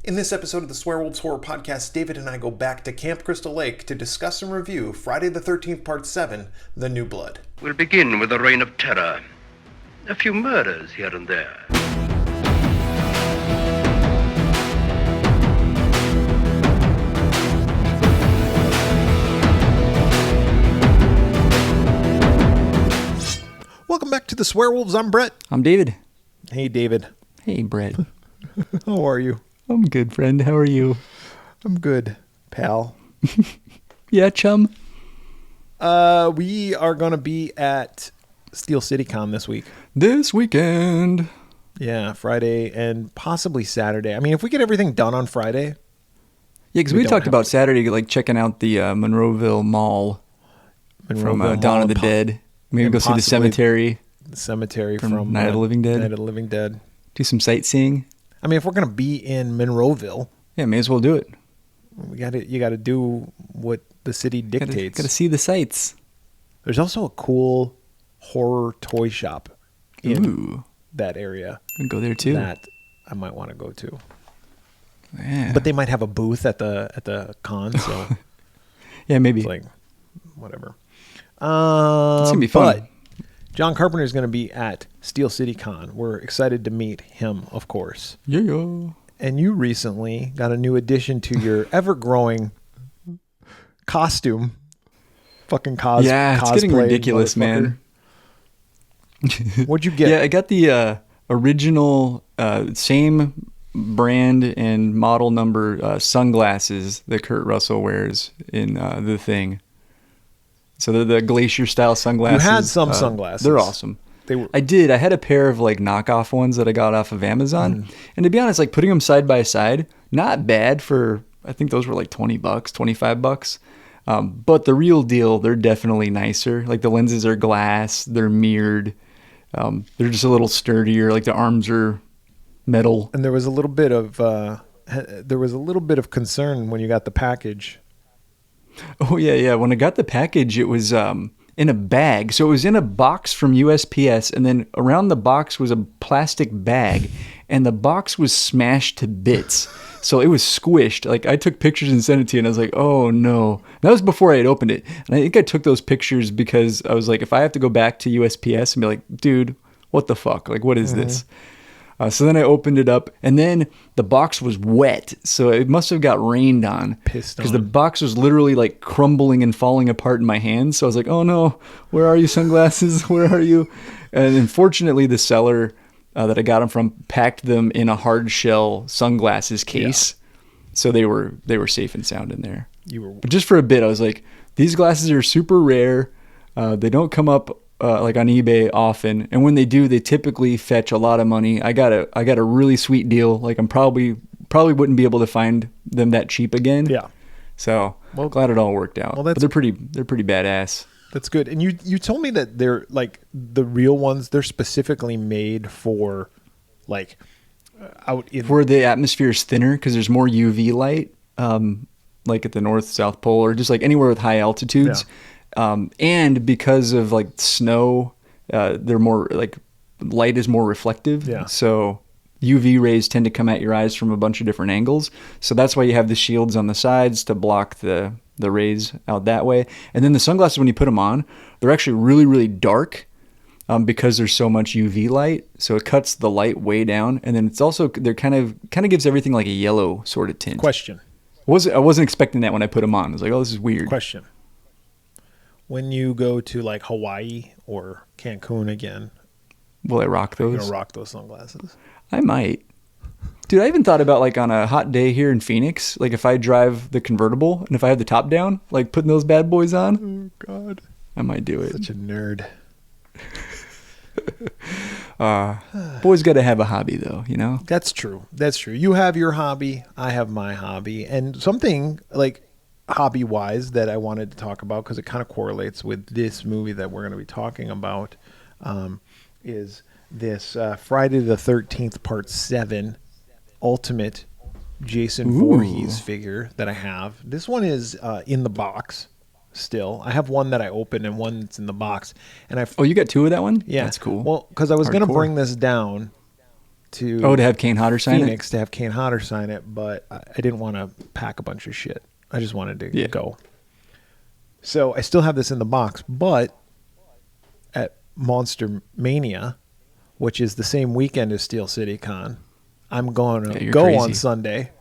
In this episode of the Swearwolves Horror Podcast, David and I go back to Camp Crystal Lake to discuss and review Friday the 13th Part 7, The New Blood. We'll begin with a reign of terror. A few murders here and there. Welcome back to the Swearwolves. I'm Bret. I'm David. Hey, David. Hey, Bret. How are you? I'm good, friend. How are you? I'm good, pal. Yeah, chum. We are going to be at Steel City Con this week. This weekend. Yeah, Friday and possibly Saturday. I mean, if we get everything done on Friday. Yeah, because we talked about Saturday, like checking out the Monroeville Mall from Dawn of the Dead. Maybe go see the cemetery. The cemetery from Night of the Living Dead. Night of the Living Dead. Do some sightseeing. I mean, if we're going to be in Monroeville. Yeah, may as well do it. You got to do what the city dictates. Got to see the sights. There's also a cool horror toy shop in that area. We can go there too. That I might want to go to. Yeah. But they might have a booth at the con, so yeah, maybe. It's like whatever. It's gonna be fun. But John Carpenter is going to be at Steel City Con. We're excited to meet him, of course. Yeah. And you recently got a new addition to your ever-growing costume. Fucking cosplay. Yeah, it's getting ridiculous, man. What'd you get? Yeah, I got the original, same brand and model number sunglasses that Kurt Russell wears in The Thing. So they're the glacier-style sunglasses. You had some sunglasses. They're awesome. I did. I had a pair of like knockoff ones that I got off of Amazon. And to be honest, like putting them side by side, not bad for, I think those were like $20, $25. But the real deal, they're definitely nicer. Like the lenses are glass, they're mirrored. They're just a little sturdier. Like the arms are metal. And there was a little bit of concern when you got the package. Oh yeah. When I got the package, it was in a bag. So it was in a box from USPS, and then around the box was a plastic bag, and the box was smashed to bits. So it was squished. Like I took pictures and sent it to you, and I was like, oh no. That was before I had opened it. And I think I took those pictures because I was like, if I have to go back to USPS and be like, dude, what the fuck? Like, what is this? So then I opened it up, and then the box was wet. So it must have got rained on. Because the box was literally like crumbling and falling apart in my hands. So I was like, oh no, where are you, sunglasses? Where are you? And unfortunately, the seller that I got them from packed them in a hard shell sunglasses case. Yeah. So they were safe and sound in there. But just for a bit, I was like, these glasses are super rare. They don't come up like on eBay often, and when they do, they typically fetch a lot of money. I got a really sweet deal. Like I'm probably wouldn't be able to find them that cheap again. Yeah. So glad it all worked out. Well, but they're pretty badass. That's good. And you told me that they're like the real ones. They're specifically made for like out in where the atmosphere is thinner because there's more UV light, like at the North South Pole or just like anywhere with high altitudes. Yeah. And because of like snow, they're more like light is more reflective. Yeah. So UV rays tend to come at your eyes from a bunch of different angles. So that's why you have the shields on the sides to block the rays out that way. And then the sunglasses, when you put them on, they're actually really, really dark because there's so much UV light. So it cuts the light way down. And then it's also, they're kind of gives everything like a yellow sort of tint. Question. I wasn't expecting that when I put them on. I was like, oh, this is weird. Question. When you go to like Hawaii or Cancun again, will I rock those? You're gonna rock those sunglasses. I might. Dude, I even thought about like on a hot day here in Phoenix, like if I drive the convertible and if I have the top down, like putting those bad boys on. Oh God. I might do it. Such a nerd. Boys got to have a hobby though, you know? That's true. You have your hobby. I have my hobby. And something like hobby-wise that I wanted to talk about because it kind of correlates with this movie that we're going to be talking about is this Friday the 13th Part 7 Ultimate Jason Voorhees figure that I have. This one is in the box still. I have one that I opened and one that's in the box. And you got two of that one? Yeah. That's cool. Well, because I was going to bring this down to have Kane Hodder sign Phoenix to have Kane Hodder sign it, but I didn't want to pack a bunch of shit. I just wanted to go. So I still have this in the box, but at Monster Mania, which is the same weekend as Steel City Con, I'm going to go crazy. on Sunday,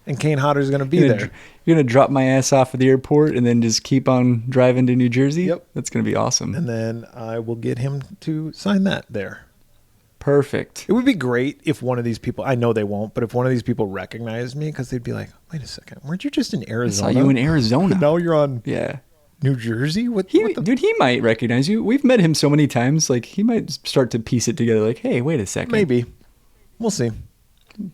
and Kane Hodder's going to be there. You're going to drop my ass off at the airport and then just keep on driving to New Jersey? Yep. That's going to be awesome. And then I will get him to sign that there. Perfect. It would be great if one of these people, I know they won't, but if one of these people recognized me, because they'd be like, wait a second, weren't you just in Arizona? I saw you in Arizona. Now you're on Yeah. New Jersey? Dude, he might recognize you. We've met him so many times. Like, he might start to piece it together. Like, hey, wait a second. Maybe. We'll see.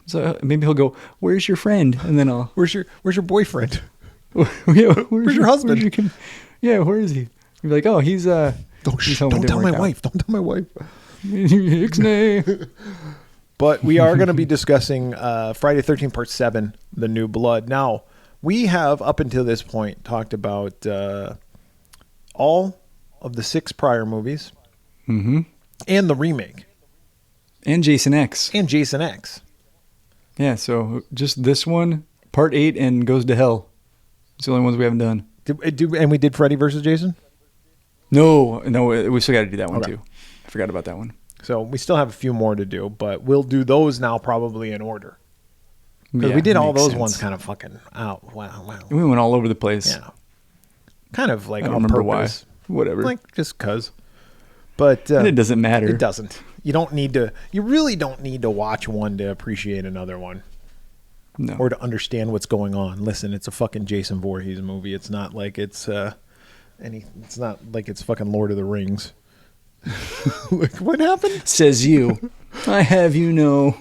So maybe he'll go, where's your friend? And then I'll... Where's your boyfriend? where's your husband? Where is he? You'd be like, oh, he's home. Don't tell my wife. Don't tell my wife. Ixnay. But we are going to be discussing Friday the 13th Part 7, The New Blood. Now, we have, up until this point, talked about all of the 6 prior movies and the remake. And Jason X. And Jason X. Yeah, so just this one, Part 8 and Goes to Hell. It's the only ones we haven't done. And we did Freddy versus Jason? No, we still got to do that one Okay. too. I forgot about that one. So we still have a few more to do, but we'll do those now probably in order. Because Yeah, we did all makes those sense. ones kind of fucking out. Wow. We went all over the place. Yeah. Kind of like I don't on remember purpose. why. Whatever. Like just cuz. But and it doesn't matter. It doesn't. You really don't need to watch one to appreciate another one. No. Or to understand what's going on. Listen, it's a fucking Jason Voorhees movie. It's not like it's fucking Lord of the Rings. Like, what happened? Says you. I have you know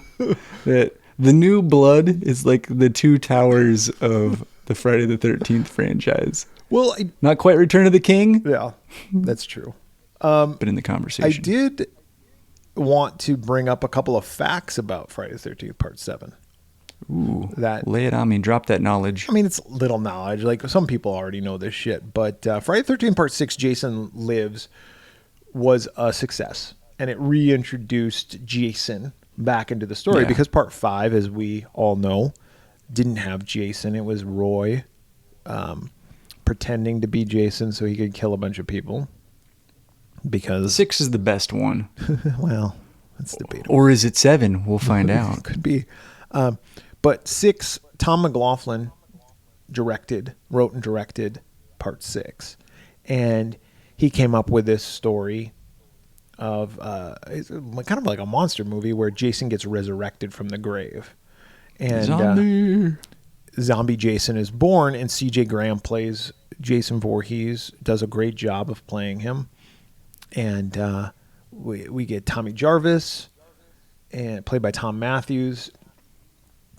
that the New Blood is like the two towers of the Friday the 13th franchise. Well, Not quite Return of the King, yeah, that's true. but in the I conversation. did want to bring up a couple of facts about Friday the 13th Part 7. Ooh, That lay it on me. Drop that knowledge. I mean, it's little knowledge. Like, some people already know this shit. But Friday the 13th Part 6, Jason Lives, was a success. And it reintroduced Jason back into the story. Yeah. Because Part 5, as we all know, didn't have Jason. It was Roy pretending to be Jason so he could kill a bunch of people. Because... 6 is the best one. well, that's debatable. Or is it 7? We'll find out. Could be. But 6, Tom McLaughlin wrote and directed Part 6. And he came up with this story of it's kind of like a monster movie where Jason gets resurrected from the grave. And Zombie Jason is born, and C.J. Graham plays Jason Voorhees, does a great job of playing him. And we get Tommy Jarvis, and played by Tom Matthews.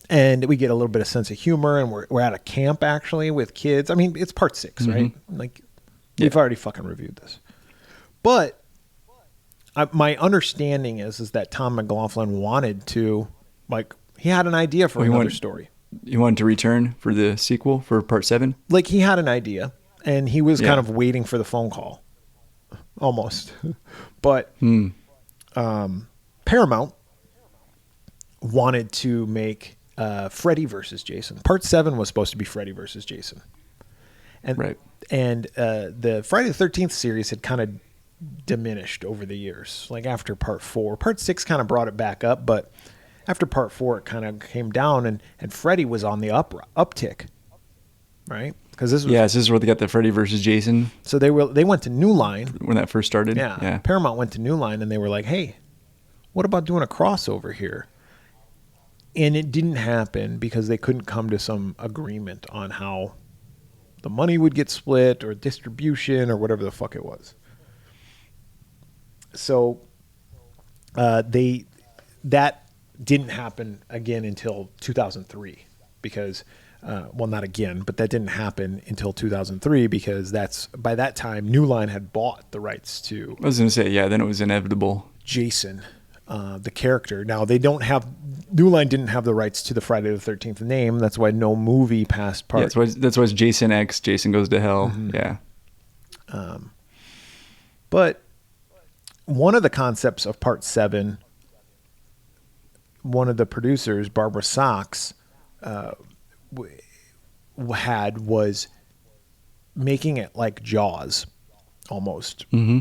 And we get a little bit of sense of humor, and we're at a camp actually with kids. I mean, it's Part 6, right? Like, we've already fucking reviewed this. But my understanding is that Tom McLaughlin wanted to, like, he had an idea for another story. You wanted to return for the sequel for Part 7? Like, he had an idea, and he was kind of waiting for the phone call, almost. But Paramount wanted to make Freddy versus Jason. Part 7 was supposed to be Freddy versus Jason. And Right. And the Friday the 13th series had kind of diminished over the years. Like, after Part 4. Part 6 kind of brought it back up, but after Part 4 it kind of came down, and Freddy was on the uptick. Right? Because this is where they got the Freddy versus Jason. So they went to New Line. When that first started? Yeah. Paramount went to New Line, and they were like, hey, what about doing a crossover here? And it didn't happen because they couldn't come to some agreement on how the money would get split or distribution or whatever the fuck it was. So that didn't happen again until 2003 because, well, not again, but that didn't happen until 2003 because by that time, New Line had bought the rights to... I was going to say, then it was inevitable. Jason, the character. Now, New Line didn't have the rights to the Friday the 13th name. That's why no movie past part. Yeah, that's why it's Jason X, Jason Goes to Hell. Mm-hmm. Yeah. But one of the concepts of Part 7 one of the producers, Barbara Sachs, had was making it like Jaws, almost. Mm-hmm.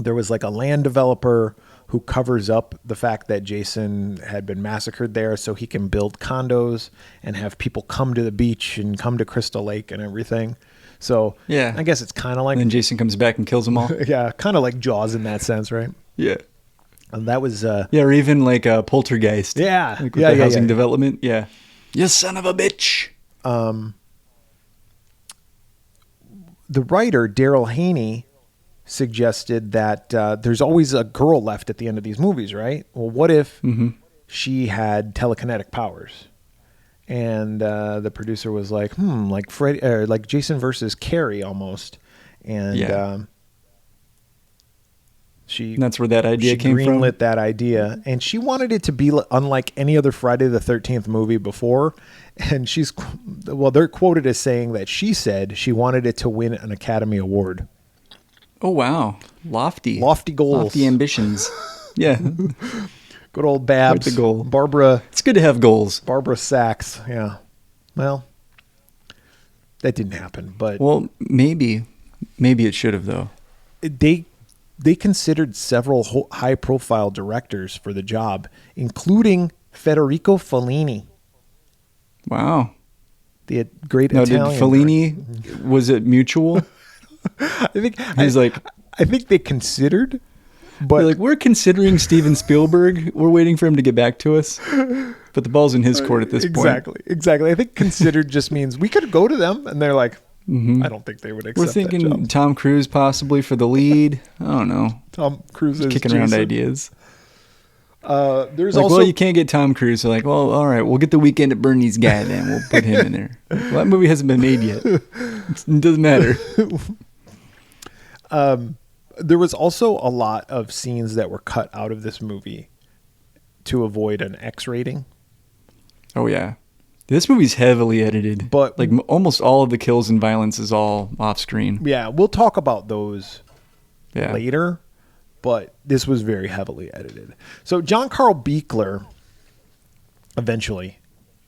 There was like a land developer who covers up the fact that Jason had been massacred there so he can build condos and have people come to the beach and come to Crystal Lake and everything. So yeah, I guess it's kind of like... And then Jason comes back and kills them all. Yeah, kind of like Jaws in that sense, right? Yeah. And that was... yeah, or even like a Poltergeist. Yeah. Like with the housing development. Yeah. You son of a bitch. The writer, Daryl Haney, suggested that there's always a girl left at the end of these movies, right? Well, what if she had telekinetic powers? And the producer was like, like Freddy, or like Jason versus Carrie almost. And and that's where that idea came from. She greenlit that idea, and she wanted it to be unlike any other Friday the 13th movie before. And they're quoted as saying that she said she wanted it to win an Academy Award. Oh, wow. Lofty goals. Lofty ambitions. Yeah. Good old Babs. Quite the goal. Barbara. It's good to have goals. Barbara Sachs. Yeah. Well, that didn't happen, but. Well, maybe it should have, though. They considered several high profile directors for the job, including Federico Fellini. Wow. The great Italian. Did Fellini, was it mutual? I think they considered, but they're like, we're considering Steven Spielberg. We're waiting for him to get back to us. But the ball's in his court at this point. Exactly. I think considered just means we could go to them, and they're like, I don't think they would accept. We're thinking that job. Tom Cruise possibly for the lead. I don't know. Tom Cruise is kicking around ideas. There's like, also, well, you can't get Tom Cruise. So like, well, all right, we'll get the Weekend at Bernie's guy then. We'll put him in there. Well, that movie hasn't been made yet. It doesn't matter. There was also a lot of scenes that were cut out of this movie to avoid an X rating. Oh yeah, this movie's heavily edited, but like almost all of the kills and violence is all off screen. Yeah, we'll talk about those later. But this was very heavily edited. So John Carl Buechler eventually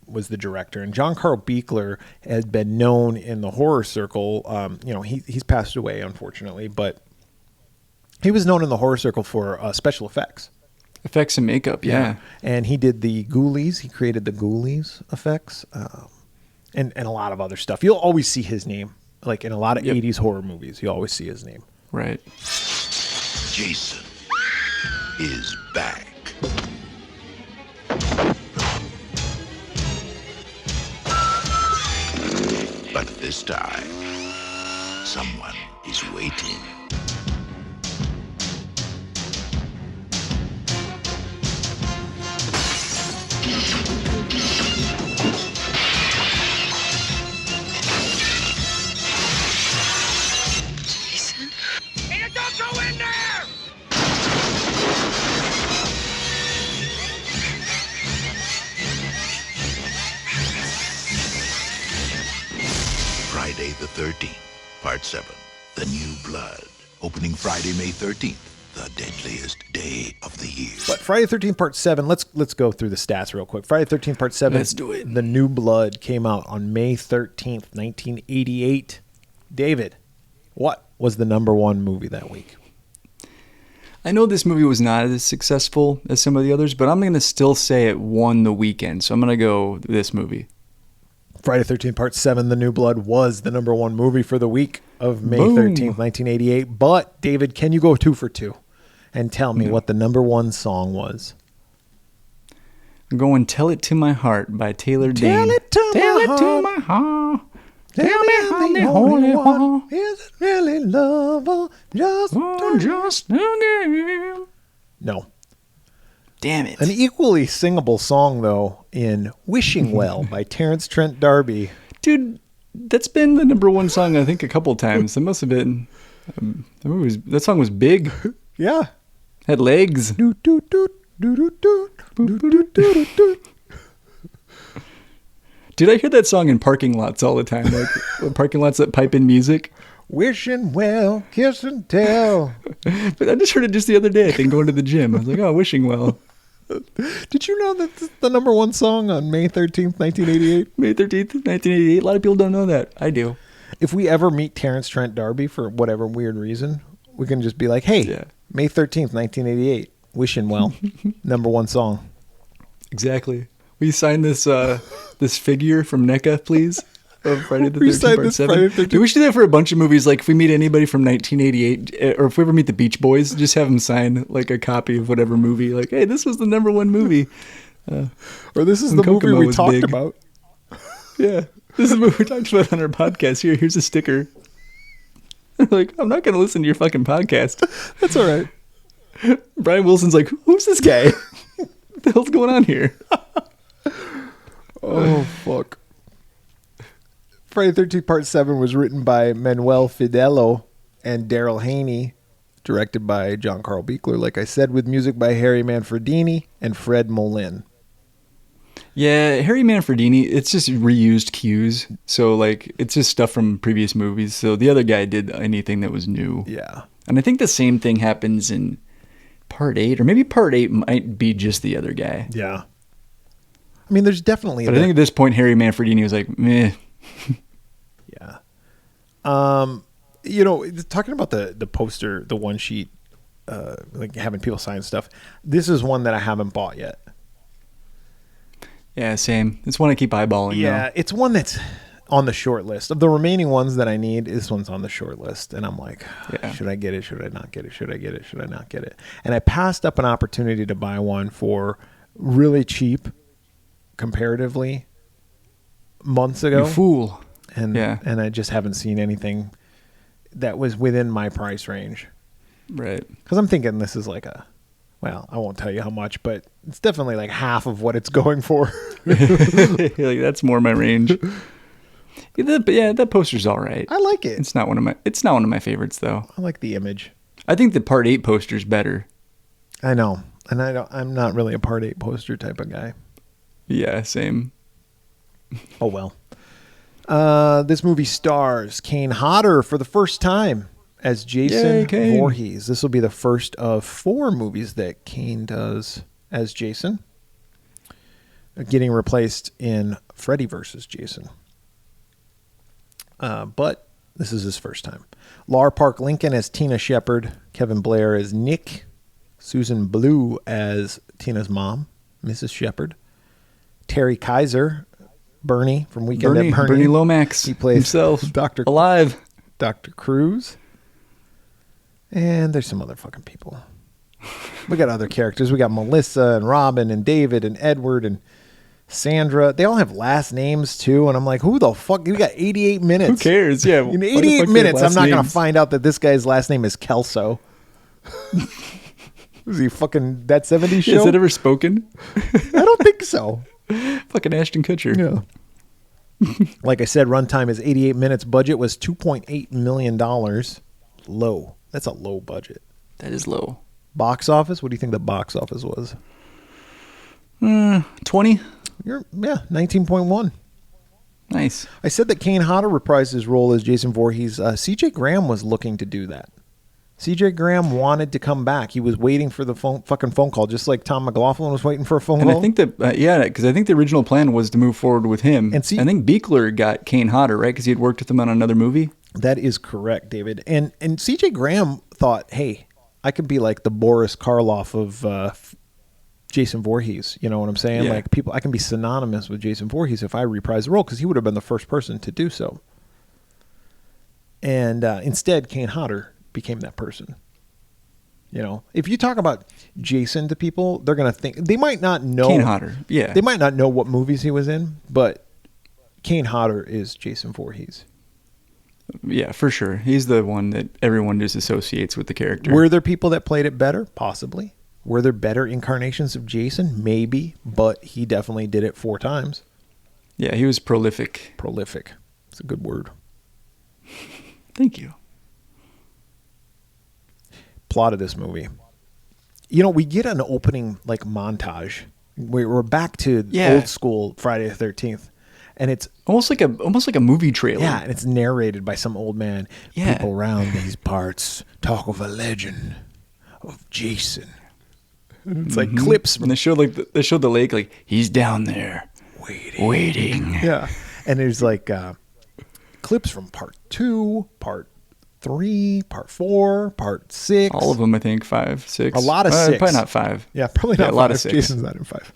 was the director, and John Carl Buechler had been known in the horror circle. He's passed away, unfortunately, but he was known in the horror circle for special effects and makeup. Yeah. And he did the Ghoulies. He created the Ghoulies effects, and a lot of other stuff. You'll always see his name, like in a lot of 80s horror movies. You always see his name. Right. Jason is back. But this time, someone is waiting. Jason? Hey, don't go in there! Friday the 13th, Part 7, The New Blood. Opening Friday, May 13th, the deadliest day of the year. But Friday the 13th, Part 7, let's go through the stats real quick. Friday the 13th, Part 7, Let's do it. The New Blood came out on May 13th, 1988. David, what was the number one movie that week? I know this movie was not as successful as some of the others, but I'm going to still say it won the weekend. So I'm going to go this movie. Friday the 13th, Part 7, The New Blood was the number one movie for the week of May 13th, 1988. But, David, can you go 2 for 2 and tell me what the number one song was? I'm going Tell It to My Heart by Taylor Dane. Tell it to my heart. Tell me how the Holy One isn't really love or just a game. No. Damn it. An equally singable song, though, in Wishing Well by Terrence Trent D'Arby. Dude, that's been the number one song, I think, a couple times. That must have been... that song was big. Yeah. Had legs. Did I hear that song in parking lots all the time? Like parking lots that pipe in music. Wishing well, kiss and tell. But I just heard it just the other day, I think, going to the gym. I was like, oh, wishing well. Did you know that this is the number one song on May 13th, 1988? May 13th, 1988. A lot of people don't know that. I do. If we ever meet Terrence Trent D'Arby for whatever weird reason, we can just be like, hey, Yeah. May 13th, 1988. Wishing well. Number one song. Exactly. Will you sign this this figure from NECA, please? Of Friday the Will you 13th sign Part this 7. Friday the 13th? Dude, we should do that for a bunch of movies. Like if we meet anybody from 1988, or if we ever meet the Beach Boys, just have them sign like a copy of whatever movie. Like, hey, this was the number one movie. Or this is when the movie Kokomo we was talked big. about. Yeah. This is the movie we talked about on our podcast. Here's a sticker. Like, I'm not going to listen to your fucking podcast. That's all right. Brian Wilson's like, who's this guy? What the hell's going on here? Oh, fuck. Friday the 13th Part 7 was written by Manuel Fidelo and Daryl Haney, directed by John Carl Buechler, like I said, with music by Harry Manfredini and Fred Molin. Yeah, Harry Manfredini, it's just reused cues. So, like, it's just stuff from previous movies. So the other guy did anything that was new. Yeah. And I think the same thing happens in Part 8, or maybe Part 8 might be just the other guy. Yeah. I mean, there's definitely... But I think at this point, Harry Manfredini was like, meh. Yeah. Talking about the poster, the one sheet, like having people sign stuff, this is one that I haven't bought yet. Yeah, same. It's one I keep eyeballing. Yeah, though. it's one that's on the short list. Of the remaining ones that I need, this one's on the short list. And I'm like, Yeah. should I get it? Should I not get it? Should I get it? Should I not get it? And I passed up an opportunity to buy one for really cheap, comparatively, months ago. You fool. And Yeah. and I just haven't seen anything that was within my price range. Right. Because I'm thinking this is like well, I won't tell you how much, but it's definitely like half of what it's going for. Like, that's more my range. Yeah, that poster's all right. I like it. It's not one of my favorites though. I like the image. I think the Part 8 poster's better. I know. And I'm not really a Part 8 poster type of guy. Yeah, same. Oh, well. This movie stars Kane Hodder for the first time as Jason Yay, Kane. Voorhees. This will be the first of 4 movies that Kane does as Jason, getting replaced in Freddy vs. Jason. But this is his first time. Lar Park Lincoln as Tina Shepard, Kevin Blair as Nick, Susan Blue as Tina's mom, Mrs. Shepard, Terry Kaiser, Bernie from Weekend at Bernie. Bernie Lomax He plays himself. Dr. Alive. Dr. Cruz. And there's some other fucking people. We got other characters. We got Melissa and Robin and David and Edward and Sandra. They all have last names too. And I'm like, who the fuck? We got 88 minutes. Who cares? Yeah. In why the 88 fuck do they have minutes, I'm last not going to names? find out that this guy's last name is Kelso. Was he fucking That 70s Show? Has that ever spoken? I don't think so. Fucking Ashton Kutcher. Yeah. Like I said, runtime is 88 minutes. Budget was $2.8 million. Low. That's a low budget. That is low. Box office? What do you think the box office was? 20? 19.1. Nice. I said that Kane Hodder reprised his role as Jason Voorhees. C.J. Graham was looking to do that. C.J. Graham wanted to come back. He was waiting for the fucking phone call, just like Tom McLaughlin was waiting for a phone And call. I think that, because I think the original plan was to move forward with him. And see- I think Buechler got Kane Hodder, right? Because he had worked with him on another movie. That is correct, David. And C.J. Graham thought, hey, I could be like the Boris Karloff of Jason Voorhees. You know what I'm saying? Yeah. Like I can be synonymous with Jason Voorhees if I reprise the role, because he would have been the first person to do so. And instead, Kane Hodder became that person. You know, if you talk about Jason to people, they're going to think, they might not know. Kane Hodder, yeah. They might not know what movies he was in, but Kane Hodder is Jason Voorhees. Yeah, for sure. He's the one that everyone just associates with the character. Were there people that played it better? Possibly. Were there better incarnations of Jason? Maybe, but he definitely did it 4 times. Yeah, he was prolific. Prolific. It's a good word. Thank you. Plot of this movie. You know, we get an opening like montage. We're back to old school Friday the 13th. And it's almost like a movie trailer. Yeah, and it's narrated by some old man. Yeah. People around these parts talk of a legend of Jason. It's like clips. And they showed the lake, like he's down there waiting. Yeah. And there's like clips from part 2, part 3, part 4, part 6. All of them, I think, 5, 6. A lot of 6. Probably not 5. Yeah, probably not a lot 5. of 6. Jason's not in 5.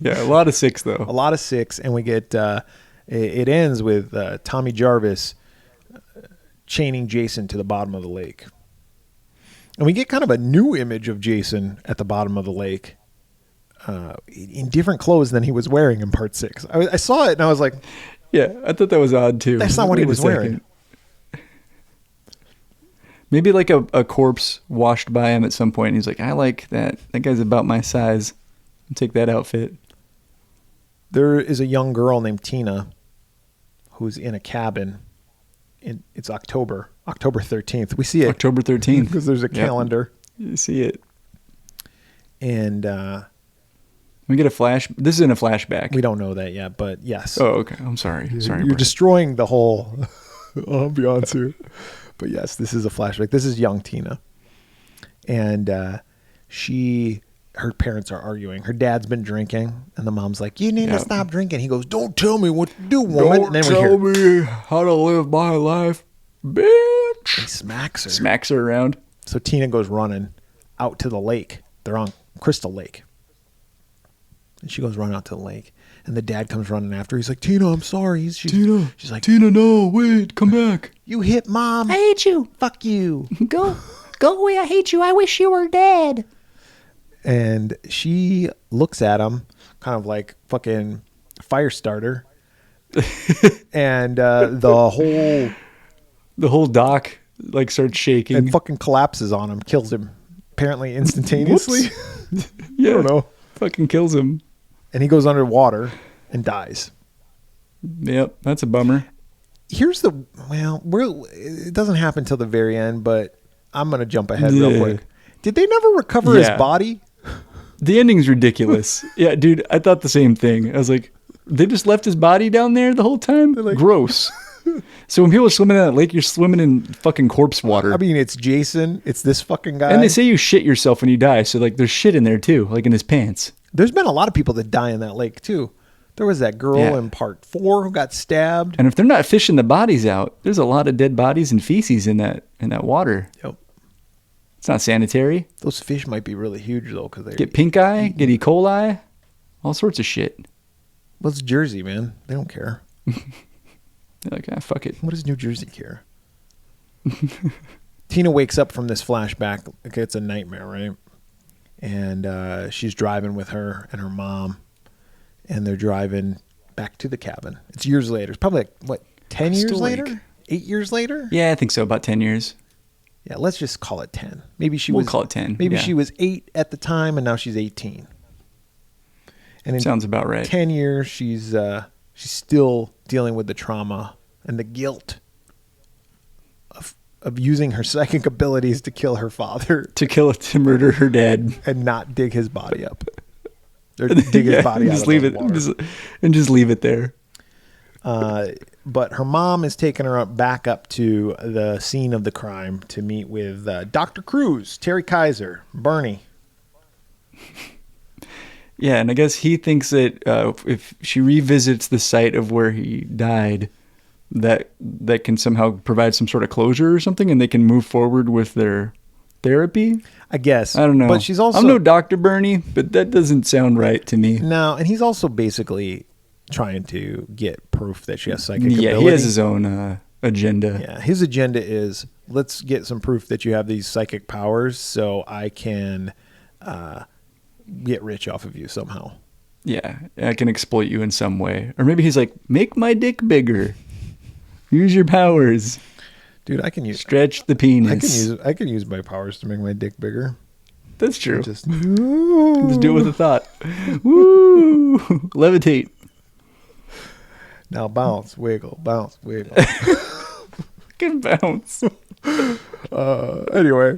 Yeah, a lot of 6 though. A lot of 6, and we get it ends with Tommy Jarvis chaining Jason to the bottom of the lake. And we get kind of a new image of Jason at the bottom of the lake in different clothes than he was wearing in part 6. I saw it and I was like, yeah, I thought that was odd too. that's not what he was wearing. Maybe like a corpse washed by him at some point. And he's like, I like that. That guy's about my size. I'll take that outfit. There is a young girl named Tina who's in a cabin. It's October 13th. We see it. October 13th. Because there's a calendar. You see it. And we get a flash. This isn't a flashback. we don't know that yet, but yes. Oh, okay. I'm sorry. Sorry. You're Brett. destroying the whole ambiance here. But yes, this is a flashback. This is young Tina. And her parents are arguing. Her dad's been drinking, and the mom's like, you need to stop drinking. He goes, don't tell me what to do, woman. Don't tell me how to live my life, bitch. He smacks her. Smacks her around. So Tina goes running out to the lake. They're on Crystal Lake. And she goes running out to the lake. And the dad comes running after. He's like, Tina, I'm sorry. She's like, Tina, no, wait, come back. you hit mom. I hate you. Fuck you. Go away. I hate you. I wish you were dead. And she looks at him kind of like fucking fire starter. And the whole dock like starts shaking. and fucking collapses on him, kills him apparently instantaneously. Yeah, I don't know. Fucking kills him. And he goes underwater and dies. Yep, that's a bummer. Here's it doesn't happen till the very end, but I'm going to jump ahead real quick. Did they never recover his body? The ending's ridiculous. Yeah, dude, I thought the same thing. I was like, they just left his body down there the whole time? Like, gross. So when people are swimming in that lake, you're swimming in fucking corpse water. I mean, it's Jason. It's this fucking guy. And they say you shit yourself when you die. So like there's shit in there too, like in his pants. There's been a lot of people that die in that lake too. There was that girl in part 4 who got stabbed. And if they're not fishing the bodies out, there's a lot of dead bodies and feces in that water. Yep. It's not sanitary. Those fish might be really huge though, because they Get pink eye, get E. coli, all sorts of shit. Well, it's Jersey, man. They don't care. They're like, fuck it. What does New Jersey care? Tina wakes up from this flashback. It's a nightmare, right? And she's driving with her and her mom, and they're driving back to the cabin. It's years later. It's probably like, what, 10 years later? 8 years later? Yeah, I think so. About 10 years. Yeah, let's just call it 10. Maybe We'll call it 10. Maybe yeah. she was 8 at the time, and now she's 18. And in Sounds about right. 10 years, she's still dealing with the trauma and the guilt of using her psychic abilities to kill her father. To murder her dad. And not dig his body up. Or dig his body out of the water. Just leave it there. But her mom is taking her back up to the scene of the crime to meet with Dr. Cruz, Terry Kaiser, Bernie. Yeah, and I guess he thinks that if she revisits the site of where he died, that can somehow provide some sort of closure or something, and they can move forward with their therapy. I guess. I don't know. But she's also... I'm no Dr. Bernie, but that doesn't sound right to me. No, and he's also basically trying to get proof that she has psychic ability. Yeah, he has his own agenda. Yeah, his agenda is, let's get some proof that you have these psychic powers so I can get rich off of you somehow. Yeah, I can exploit you in some way. Or maybe he's like, make my dick bigger. Use your powers. Dude, I can use... Stretch the penis. I can use my powers to make my dick bigger. That's true. Just do it with a thought. Woo! Levitate. Now bounce, wiggle, bounce, wiggle. Can bounce. Anyway.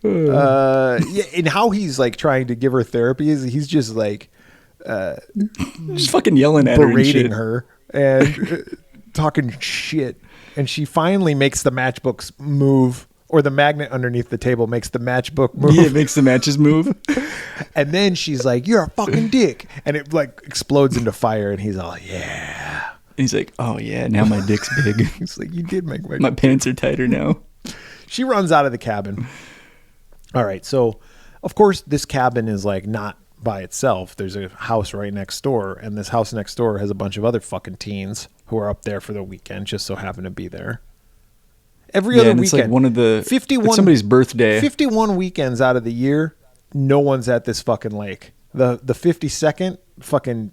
Yeah, and how he's like trying to give her therapy is he's just like just fucking yelling at her and berating shit. her and talking shit. And she finally makes the matchbooks move or the magnet underneath the table makes the matchbook move. Yeah, it makes the matches move. And then she's like, "You're a fucking dick," and it like explodes into fire. And he's all, "Yeah." He's like, "Oh yeah, now my dick's big. He's like, "You did make My pants are tighter now." She runs out of the cabin. All right, so of course this cabin is like not by itself. There's a house right next door, and this house next door has a bunch of other fucking teens who are up there for the weekend, just so happen to be there. Every other and weekend, it's like one of the 51 like somebody's birthday. 51 weekends out of the year, no one's at this fucking lake. The 52nd, fucking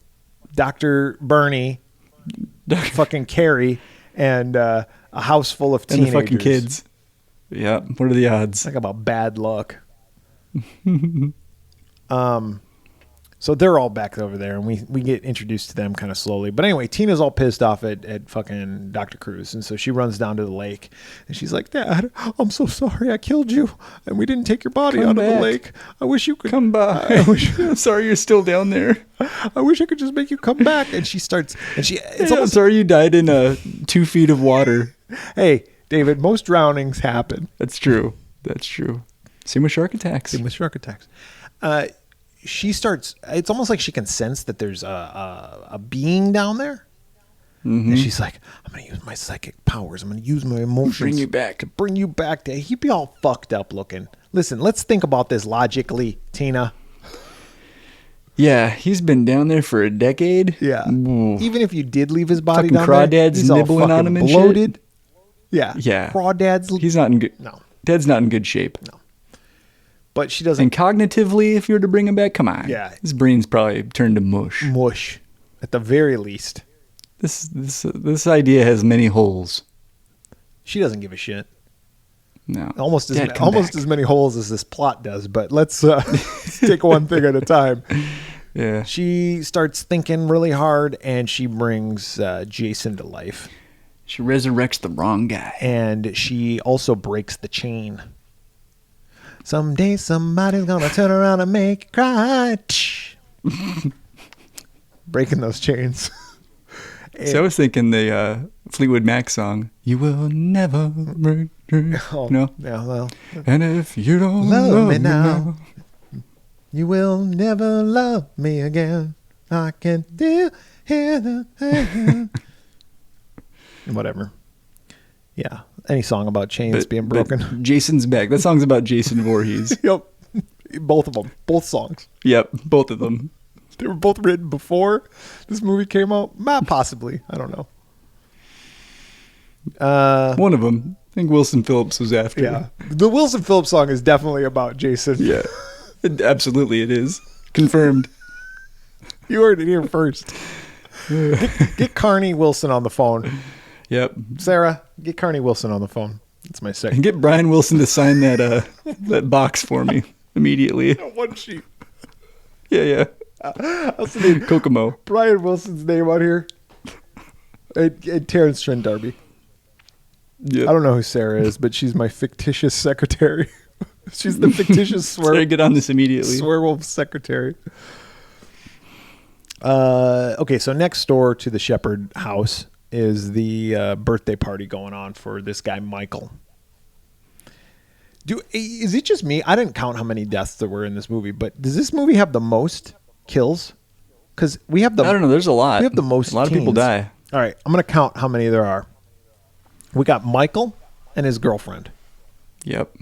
Dr. Bernie, fucking Carrie, and a house full of teenagers. And the fucking kids. Yeah, what are the odds? Talk about bad luck. So they're all back over there, and we get introduced to them kind of slowly. But anyway, Tina's all pissed off at fucking Dr. Cruz, and so she runs down to the lake, and she's like, "Dad, I'm so sorry I killed you, and we didn't take your body out of the lake. I wish you could come by. I'm sorry you're still down there. I wish I could just make you come back." And she starts, and it's I'm sorry you died in 2 feet of water. Hey, David, most drownings happen. That's true. That's true. Same with shark attacks. She starts, it's almost like she can sense that there's a being down there. Mm-hmm. And she's like, "I'm going to use my psychic powers. I'm going to use my emotions bring you back. To bring you back to, he'd be all fucked up looking. Listen, let's think about this logically, Tina. Yeah, he's been down there for a decade. Yeah. Ooh. Even if you did leave his body fucking down there, crawdads he's all nibbling on fucking him and bloated. shit. Yeah. Yeah. Crawdads. He's not in good. No. Dad's not in good shape. No. But she doesn't. And cognitively, if you were to bring him back, come on. Yeah. His brain's probably turned to mush. Mush, at the very least. This idea has many holes. She doesn't give a shit. No. Almost as many holes as this plot does, but let's take one thing at a time. Yeah. She starts thinking really hard, and she brings Jason to life. She resurrects the wrong guy. And she also breaks the chain. Someday somebody's gonna turn around and make you cry. Breaking those chains. So I was thinking the Fleetwood Mac song, "You will never break." No? Yeah, well. And if you don't love me now, you will never love me again. I can still hear the whatever. Yeah. Any song about chains being broken. But Jason's back. That song's about Jason Voorhees. Yep. Both of them. Both songs. Yep. Both of them. They were both written before this movie came out. Possibly. I don't know. One of them. I think Wilson Phillips was after. Yeah. The Wilson Phillips song is definitely about Jason. Yeah. Absolutely it is. Confirmed. You heard it here first. Get Carney Wilson on the phone. Yep. Sarah, get Carney Wilson on the phone. That's my second. And get Brian Wilson to sign that that box for me immediately. One sheet. Yeah. That's the name. Kokomo. Brian Wilson's name on here. And Terrence Trent D'Arby. Yep. I don't know who Sarah is, but she's my fictitious secretary. She's the fictitious Sorry, get on this immediately. Swearwolves secretary. Okay, so next door to the Shepherd house is the birthday party going on for this guy Michael. Is it just me? I didn't count how many deaths there were in this movie, but does this movie have the most kills? Because we have the I don't know. There's a lot. We have the most. A lot of people die. All right, I'm gonna count how many there are. We got Michael and his girlfriend. Yep.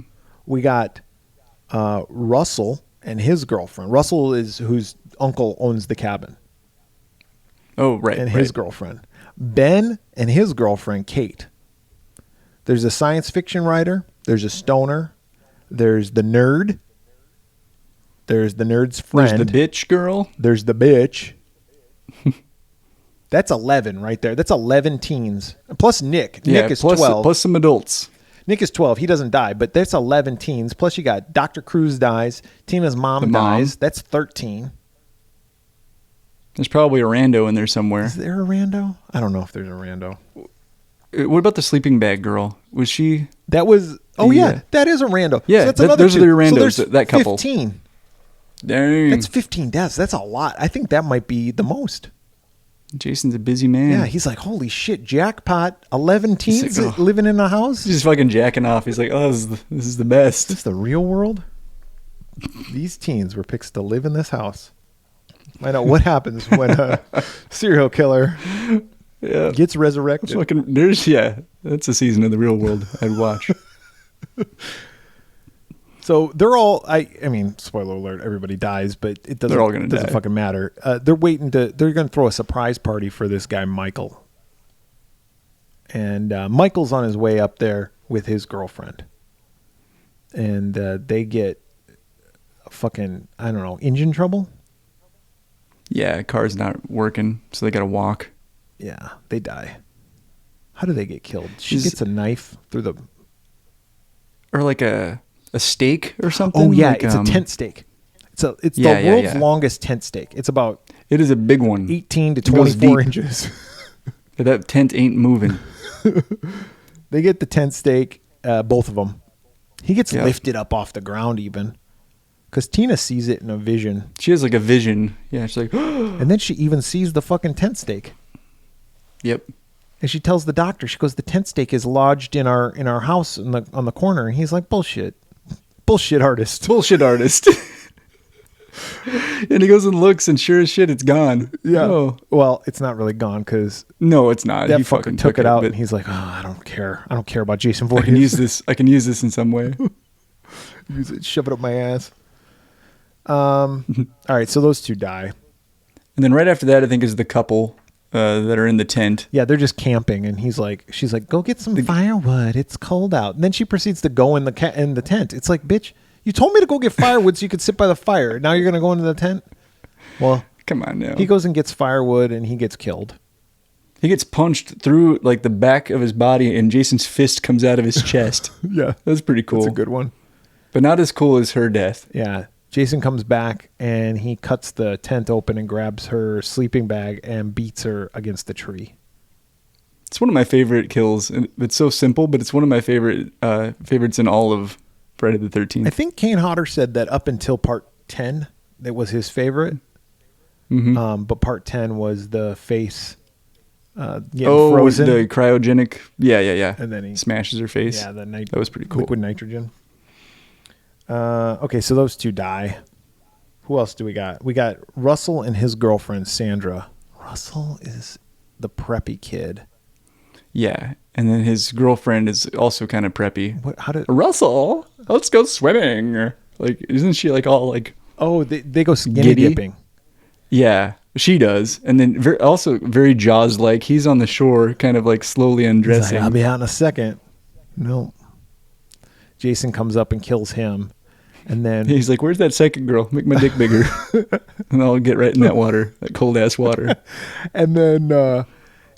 We got Russell and his girlfriend. Russell is whose uncle owns the cabin. Oh, right. And his girlfriend. Ben and his girlfriend, Kate. There's a science fiction writer. There's a stoner. There's the nerd. There's the nerd's friend. There's the bitch girl. There's the bitch. That's 11 right there. That's 11 teens. Plus Nick. Nick is 12. Plus some adults. Nick is 12. He doesn't die, but that's 11 teens. Plus you got Dr. Cruz dies. Tina's mom dies. That's 13. There's probably a rando in there somewhere. Is there a rando? I don't know if there's a rando. What about the sleeping bag girl? Was she? That was. Oh yeah, that is a rando. Yeah, so that's another those are the randos. So that couple. 15. Dang. That's 15 deaths. That's a lot. I think that might be the most. Jason's a busy man. Yeah, he's like, holy shit, jackpot! 11 teens like, living in a house. He's just fucking jacking off. He's like, oh, this is the best. Is this the real world? These teens were picked to live in this house. Find out what happens when a serial killer gets resurrected. That's a season of The Real World I'd watch. So they're all, I mean, spoiler alert, everybody dies, but it doesn't, They're all gonna doesn't die. fucking matter. They're going to throw a surprise party for this guy, Michael. And Michael's on his way up there with his girlfriend. And they get fucking, I don't know, engine trouble? Yeah, car's not working, so they got to walk. Yeah, they die. How do they get killed? She gets a knife through the... Or like a stake or something? Oh, yeah, like, it's a tent stake. It's the world's longest tent stake. It's about... It is a big one. 18 to It goes 24 deep. inches. That tent ain't moving. They get the tent stake, both of them. He gets lifted up off the ground even. Because Tina sees it in a vision. She has like a vision. Yeah, she's like... And then she even sees the fucking tent stake. Yep. And she tells the doctor, she goes, the tent stake is lodged in our house on the corner. And he's like, bullshit. Bullshit artist. Bullshit artist. And he goes and looks, and sure as shit, it's gone. Yeah. Oh. Well, it's not really gone because No, it's not. that He fucking took it out. but And he's like, oh, I don't care. I don't care about Jason I Voorhees. can use this in some way. Use it, shove it up my ass. All right, so those two die. And then right after that, I think, is the couple that are in the tent. Yeah, they're just camping, and she's like, go get some firewood. It's cold out. And then she proceeds to go in the tent. It's like, bitch, you told me to go get firewood so you could sit by the fire. Now you're gonna go into the tent? Well, Come on now. he goes and gets firewood, and he gets killed. He gets punched through like the back of his body, and Jason's fist comes out of his chest. Yeah, That's pretty cool. that's a good one. But not as cool as her death. Yeah. Jason comes back, and he cuts the tent open and grabs her sleeping bag and beats her against the tree. It's one of my favorite kills. And it's so simple, but it's one of my favorites in all of Friday the 13th. I think Kane Hodder said that up until part 10, that was his favorite. Mm-hmm. But part 10 was the face getting Oh, frozen. the cryogenic. Yeah. And then he smashes her face. Yeah, that was pretty cool. Liquid nitrogen. Okay, so those two die. Who else do we got? We got Russell and his girlfriend, Sandra. Russell is the preppy kid. Yeah, and then his girlfriend is also kind of preppy. How did... Russell, let's go swimming. Like, isn't she like all like... Oh, they go skinny Giddy? dipping. Yeah, she does. And then also very Jaws-like. He's on the shore, kind of like slowly He's undressing. like, I'll be out in a second. No. Jason comes up and kills him. And then He's like, where's that second girl? Make my dick bigger. And I'll get right in that water, that cold-ass water. and then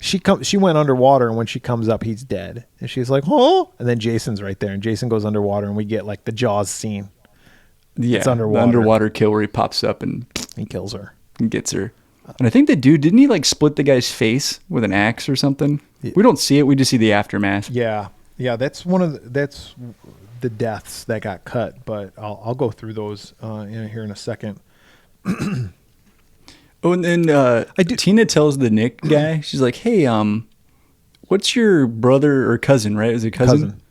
she went underwater, and when she comes up, he's dead. And she's like, oh. And then Jason's right there, and Jason goes underwater, and we get like the Jaws scene. Yeah, It's underwater. The underwater kill where he pops up and He kills her. gets her. And I think the dude, didn't he like split the guy's face with an axe or something? Yeah. We don't see it. We just see the aftermath. Yeah, that's that's the deaths that got cut. But I'll go through those here in a second. Oh, and then Tina tells the Nick guy, she's like, hey, what's your brother or cousin, right? Is it cousin?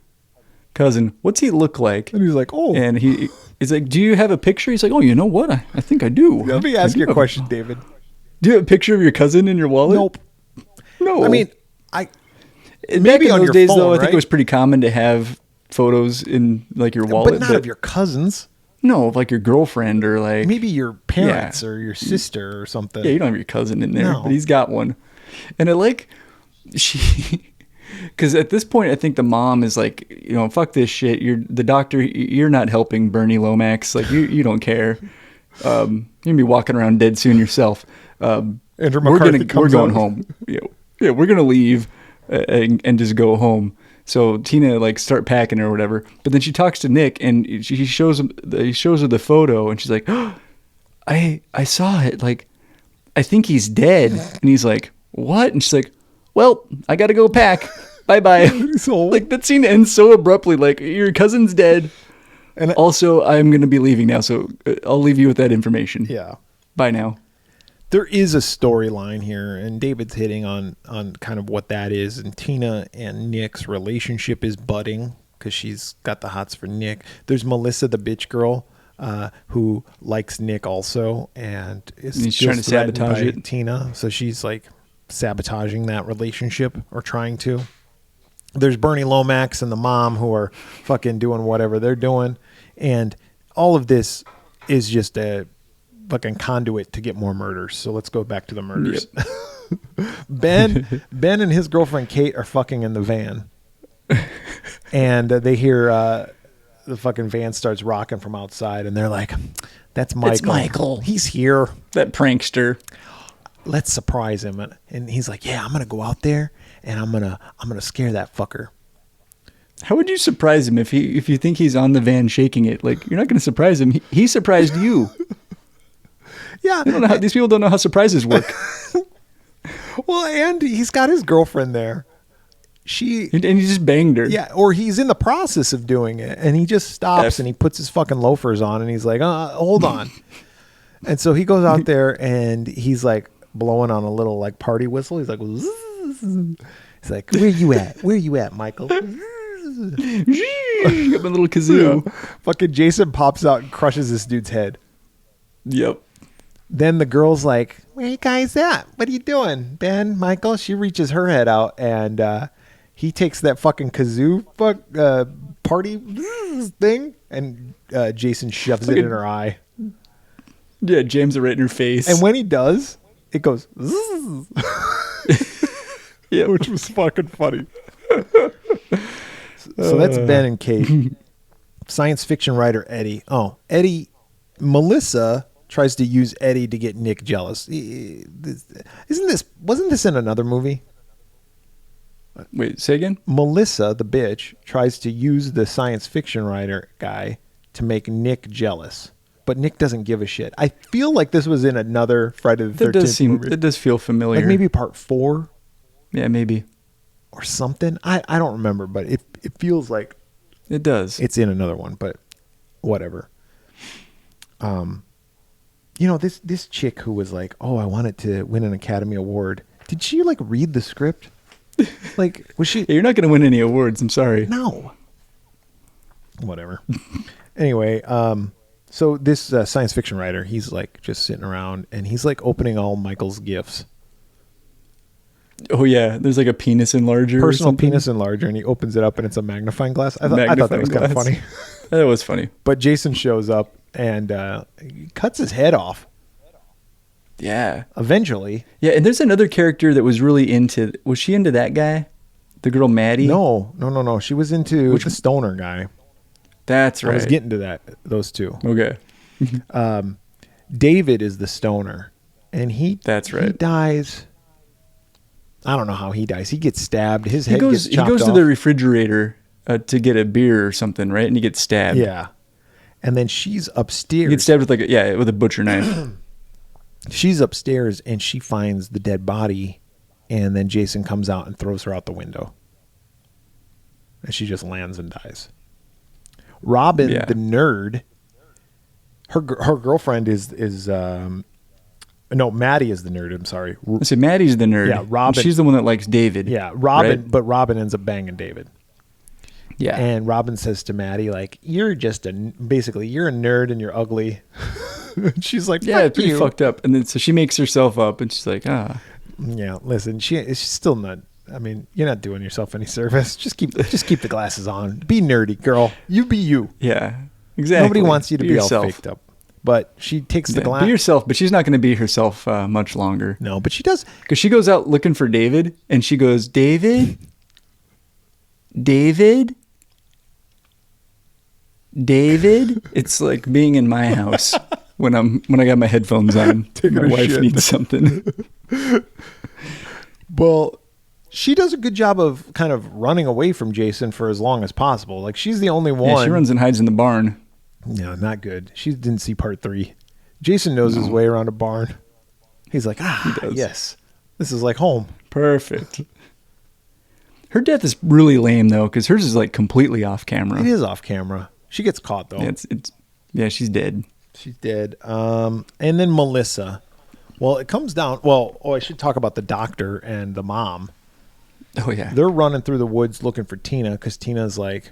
Cousin. What's he look like? And he's like, oh. And he's like, do you have a picture? He's like, oh, you know what? I think I do. Let me ask you a question, David. Do you have a picture of your cousin in your wallet? Nope. No. I mean, back maybe in on those your days, phone, though, I think right? it was pretty common to have photos in like your wallet. but not of your cousins. No, of like your girlfriend or like... Maybe your parents or your sister or something. Yeah, you don't have your cousin in there, No. but he's got one. And I like... Because at this point, I think the mom is like, fuck this shit. You're the doctor. You're not helping Bernie Lomax. Like, you don't care. You're going to be walking around dead soon yourself. Andrew We're McCarthy comes going out. home. Yeah, we're going to leave and just go home. So Tina like start packing or whatever. But then she talks to Nick and he shows her the photo and she's like, oh, I saw it. Like, I think he's dead. And he's like, what? And she's like, well, I got to go pack. Bye-bye. So- like that scene ends so abruptly. Like, your cousin's dead. And Also, I'm going to be leaving now. So I'll leave you with that information. yeah. Bye now. there is a storyline here, and David's hitting on kind of what that is. And Tina and Nick's relationship is budding because she's got the hots for Nick. There's Melissa, the bitch girl, who likes Nick also, and he's trying to sabotage it. Tina, so she's like sabotaging that relationship or trying to. There's Bernie Lomax and the mom who are fucking doing whatever they're doing, and all of this is just a fucking conduit to get more murders. So let's go back to the murders. Yep. Ben and his girlfriend Kate are fucking in the van, and they hear the fucking van starts rocking from outside, and they're like, "That's Michael. It's Michael. He's here. That prankster. Let's surprise him." And he's like, "Yeah, I'm gonna go out there and I'm gonna scare that fucker." How would you surprise him if you think he's on the van shaking it? Like, you're not going to surprise him. He surprised you. Yeah, I don't know how these people don't know how surprises work. Well, and he's got his girlfriend there. And he just banged her. Yeah, or he's in the process of doing it, and he just stops and he puts his fucking loafers on, and he's like, hold on. And so he goes out there and he's like blowing on a little like party whistle. He's like, he's like, where you at, Michael? Got my little kazoo. Yeah. Fucking Jason pops out and crushes this dude's head. Yep. Then the girl's like, where you guys at? What are you doing, Ben, Michael? She reaches her head out, and he takes that fucking kazoo party thing, and Jason shoves it in her eye. Yeah, jams it right in her face. And when he does, it goes, yeah, which was fucking funny. So that's Ben and Kate. Science fiction writer Eddie. Melissa tries to use Eddie to get Nick jealous. Wasn't this in another movie? Wait, say again? Melissa, the bitch, tries to use the science fiction writer guy to make Nick jealous. But Nick doesn't give a shit. I feel like this was in another Friday the 13th movie. It does feel familiar. Like maybe part 4? Yeah, maybe. Or something. I don't remember, but it feels like it does. It's in another one, but whatever. This chick who was like, "Oh, I wanted to win an Academy Award." Did she like read the script? Like, was she? Yeah, you're not going to win any awards. I'm sorry. No. Whatever. Anyway, so this science fiction writer, he's like just sitting around and he's like opening all Michael's gifts. Oh yeah, there's like a penis enlarger, personal penis enlarger, and he opens it up and it's a magnifying glass. I thought that was kind of funny. That was funny. But Jason shows up and he cuts his head off. Yeah. Eventually. Yeah, and there's another character that was really into. Was she into that guy? The girl Maddie? No. She was into the stoner guy. That's right. I was getting to those two. Okay. David is the stoner, and That's right. He dies. I don't know how he dies. He gets stabbed. His head gets chopped off. He goes to the refrigerator to get a beer or something, right? And he gets stabbed. Yeah. And then she's upstairs. He gets stabbed with with a butcher knife. She's upstairs and she finds the dead body, and then Jason comes out and throws her out the window. And she just lands and dies. Robin, the nerd, her girlfriend is Maddie is the nerd. I'm sorry. I said Maddie's the nerd. Yeah, Robin. She's the one that likes David. Yeah, Robin. Right? But Robin ends up banging David. Yeah. And Robin says to Maddie, like, you're a nerd and you're ugly. She's like, yeah, it's pretty fucked up. And then so she makes herself up and she's like, Yeah, listen, she's still not. I mean, you're not doing yourself any service. Just keep the glasses on. Be nerdy, girl. You be you. Yeah, exactly. Nobody wants you to be yourself. all faked up. But she takes the glass. Be yourself, but she's not going to be herself much longer. No, but she does. Because she goes out looking for David, and she goes, David? It's like being in my house when I got my headphones on. My wife needs something. Well, she does a good job of kind of running away from Jason for as long as possible. Like, she's the only one. Yeah, she runs and hides in the barn. No, not good. She didn't see part 3. Jason knows his way around a barn. He's like, yes, this is like home. Perfect. Her death is really lame though, because hers is like completely off camera. It is off camera. She gets caught though. Yeah, she's dead. She's dead. And then Melissa. Well, it comes down. Well, I should talk about the doctor and the mom. Oh yeah. They're running through the woods looking for Tina because Tina's like,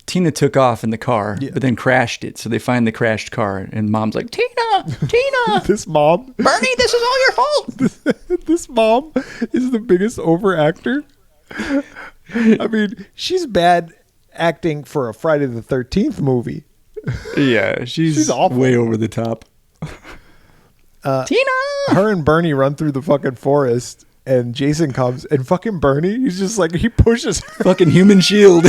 Tina took off in the car, Yeah. but then crashed it. So they find the crashed car, and Mom's like, Tina, Tina, this mom, Bernie, this is all your fault. this mom is the biggest overactor. I mean, she's bad acting for a Friday the 13th movie. Yeah, she's awful. way over the top. Tina! Her and Bernie run through the fucking forest, and Jason comes, and fucking Bernie, he's just like, he pushes her. Fucking human shield.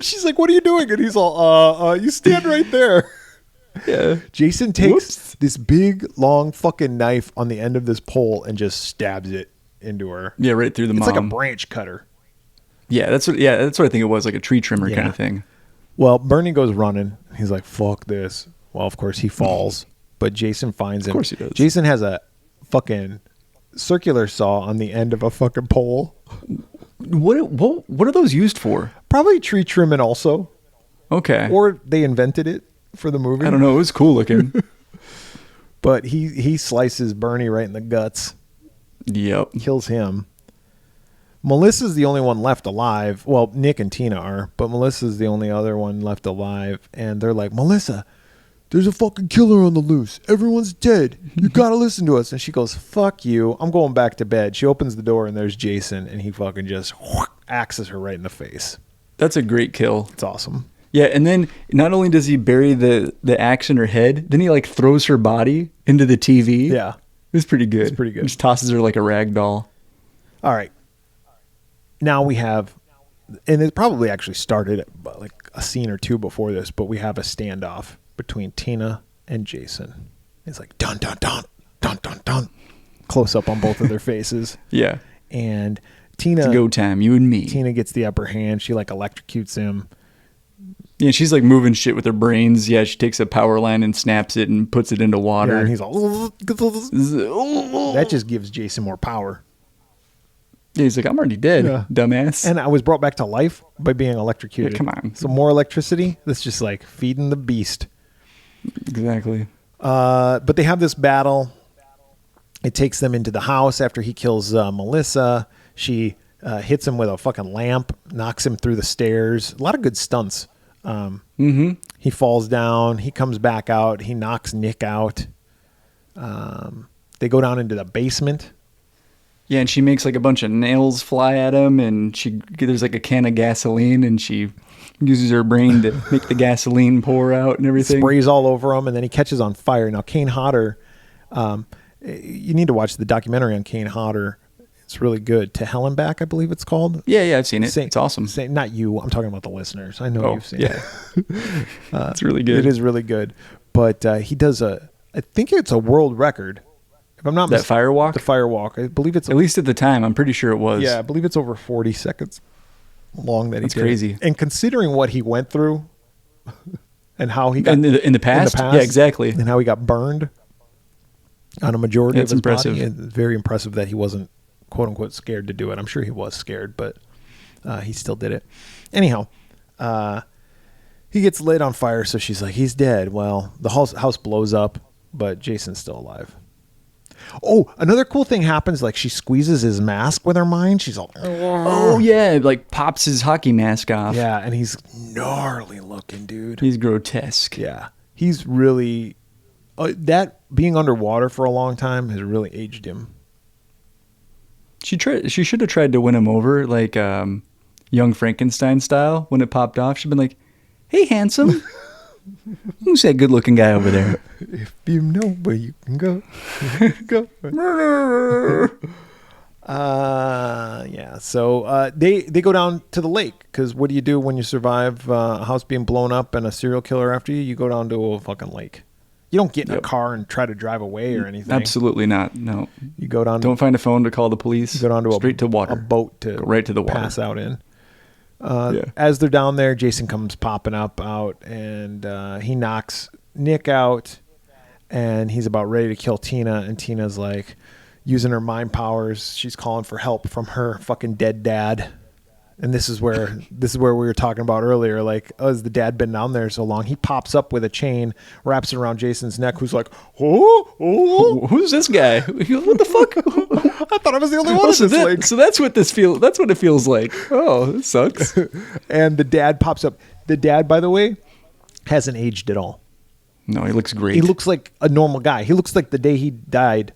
She's like, what are you doing? And he's all, you stand right there. Yeah. Jason takes Whoops. this big, long fucking knife on the end of this pole and just stabs it into her. Yeah, right through the It's mom. like a branch cutter. Yeah, that's what I think it was, like a tree trimmer kind Yeah. of thing. Well, Bernie goes running. He's like, fuck this. Well, of course, he falls. But Jason finds him. Of course he does. Jason has a fucking circular saw on the end of a fucking pole. What are those used for? Probably tree trimming also. Okay. Or they invented it for the movie. I don't know. It was cool looking. But he slices Bernie right in the guts. Yep. Kills him. Melissa's the only one left alive. Well, Nick and Tina are, but Melissa's the only other one left alive. And they're like, Melissa, there's a fucking killer on the loose. Everyone's dead. You gotta listen to us. And she goes, fuck you. I'm going back to bed. She opens the door and there's Jason, and he fucking just axes her right in the face. That's a great kill. It's awesome. Yeah, and then not only does he bury the axe in her head, then he like throws her body into the TV. Yeah. It's pretty good. It's pretty good. Just tosses her like a rag doll. All right. Now we have, and it probably actually started like a scene or two before this, but we have a standoff between Tina and Jason. It's like dun dun dun dun dun dun, close up on both of their faces. Yeah. And Tina, It's go time, you and me. Tina gets the upper hand. She like electrocutes him. Yeah, she's like moving shit with her brains. Yeah, she takes a power line and snaps it and puts it into Yeah, water. and he's all that just gives Jason more power. Yeah, he's like, I'm already dead, Yeah. dumbass. And I was brought back to life by being electrocuted. Yeah, come on. So more electricity. That's just like feeding the beast. Exactly. But they have this battle. It takes them into the house after he kills Melissa. She hits him with a fucking lamp, knocks him through the stairs. A lot of good stunts. He falls down. He comes back out. He knocks Nick out. They go down into the basement. Yeah, and she makes like a bunch of nails fly at him, and there's like a can of gasoline, and she uses her brain to make the gasoline pour out and everything. Sprays all over him, and then he catches on fire. Now, Kane Hodder, you need to watch the documentary on Kane Hodder. It's really good. To Hell and Back, I believe it's called. Yeah, I've seen it. It's awesome. Not you. I'm talking about the listeners. I know you've seen it. It's really good. It is really good. But he does I think it's a world record. If I'm not That firewalk? The firewalk. I believe it's At least at the time, I'm pretty sure it was. yeah, I believe it's over 40 seconds long that he That's did it. crazy. And considering what he went through and how he got In the past? Yeah, exactly. And how he got burned on a majority That's of his impressive. body. It's very impressive that he wasn't quote unquote scared to do it. I'm sure he was scared, but he still did it. Anyhow, he gets lit on fire, so she's like, he's dead. Well, the house blows up, but Jason's still alive. Oh, another cool thing happens. Like she squeezes his mask with her mind. She's all, Oh, yeah. Like pops his hockey mask off. yeah, and he's gnarly looking, dude. He's grotesque. Yeah, he's really that being underwater for a long time has really aged him. She should have tried to win him over, like Young Frankenstein style. When it popped off, she'd been like, "Hey, handsome, who's that good-looking guy over there?" If you know where you can go, go. Yeah. So they go down to the lake because what do you do when you survive a house being blown up and a serial killer after you? You go down to a fucking lake. You don't get in a car and try to drive away or anything. Absolutely not. No. You go down. Don't find a phone to call the police. You go down to straight to water. A boat to go right to the water. pass out in. Yeah. As they're down there, Jason comes popping out, and he knocks Nick out, and he's about ready to kill Tina, and Tina's like using her mind powers. She's calling for help from her fucking dead dad. And this is where we were talking about earlier. Like, oh, has the dad been down there so long? He pops up with a chain, wraps it around Jason's neck. Who's like, oh, Who's this guy? What the fuck? I thought I was the only one. So that's what this feels. That's what it feels like. Oh, this sucks. And the dad pops up. The dad, by the way, hasn't aged at all. No, he looks great. He looks like a normal guy. He looks like the day he died.